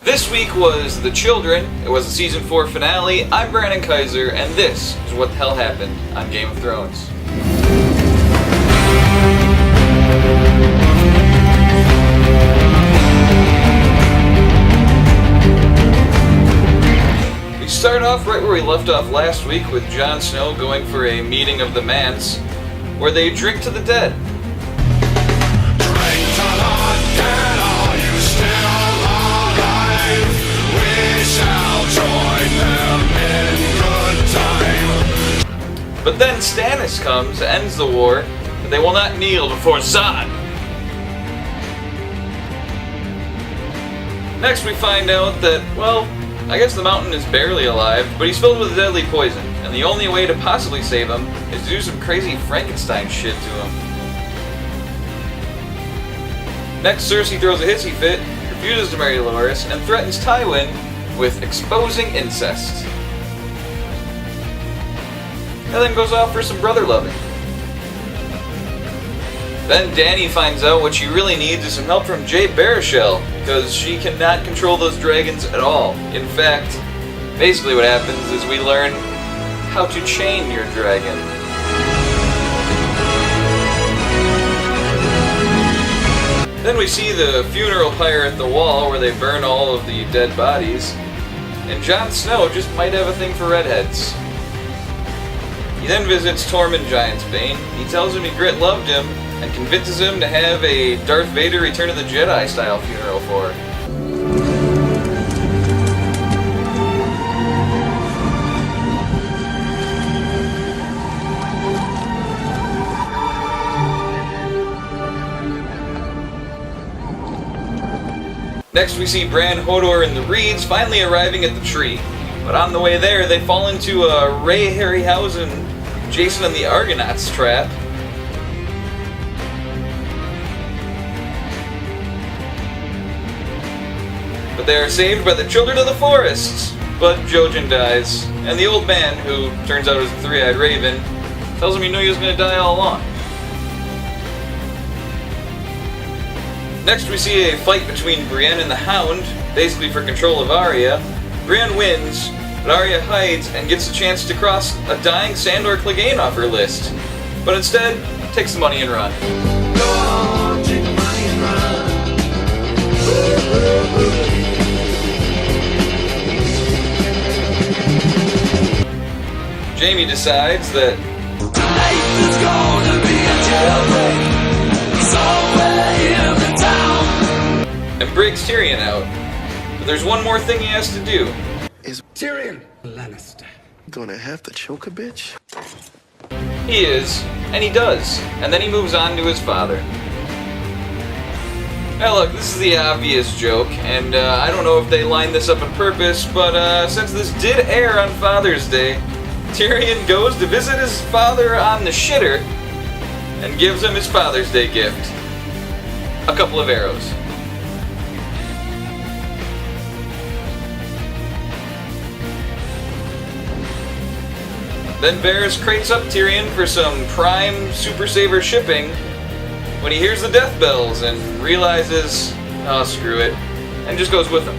This week was The Children. It was the season 4 finale. I'm Brandon Kaiser, and this is what the hell happened on Game of Thrones. We start off right where we left off last week with Jon Snow going for a meeting of the Mance, where they drink to the dead. But then Stannis comes, ends the war, but they will not kneel before Zod. Next we find out that, well, I guess the mountain is barely alive, but he's filled with deadly poison, and the only way to possibly save him is to do some crazy Frankenstein shit to him. Next, Cersei throws a hissy fit, refuses to marry Dolores, and threatens Tywin with exposing incest. And then goes off for some brother loving. Then Dany finds out what she really needs is some help from Jay Baruchel, because she cannot control those dragons at all. In fact, basically what happens is we learn how to chain your dragon. Then we see the funeral pyre at the wall where they burn all of the dead bodies, and Jon Snow just might have a thing for redheads. He then visits Tormund Giantsbane. He tells him Ygritte loved him and convinces him to have a Darth Vader Return of the Jedi style funeral for her. Next we see Bran, Hodor, and the Reeds finally arriving at the tree. But on the way there, they fall into a Ray Harryhausen, Jason and the Argonauts trap. But they are saved by the Children of the Forests. But Jojen dies, and the old man, who turns out is a three-eyed raven, tells him he knew he was going to die all along. Next we see a fight between Brienne and the Hound, basically for control of Arya. Brienne wins, but Arya hides and gets a chance to cross a dying Sandor Clegane off her list. But instead, takes the money and run. Go on, take the money and run. Jaime decides that Tonight is gonna be a jailbreak somewhere in the town. and breaks Tyrion out. But there's one more thing he has to do. Is Tyrion Lannister gonna have to choke a bitch? He is, and he does. And then he moves on to his father. Now look, this is the obvious joke, and I don't know if they lined this up on purpose, but since this did air on Father's Day, Tyrion goes to visit his father on the shitter and gives him his Father's Day gift. A couple of arrows. Then Varys crates up Tyrion for some prime Super Saver shipping when he hears the death bells and realizes, oh screw it, and just goes with him.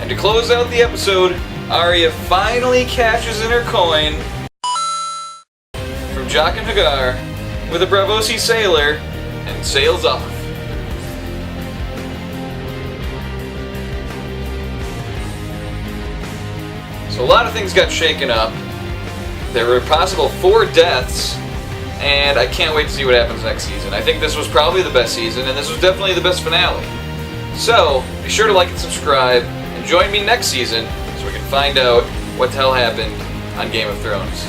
And to close out the episode, Arya finally cashes in her coin from Jaqen H'ghar with a Braavosi sailor and sails off. So a lot of things got shaken up. There were possible 4 deaths, and I can't wait to see what happens next season. I think this was probably the best season, and this was definitely the best finale. So, be sure to like and subscribe, and join me next season so we can find out what the hell happened on Game of Thrones.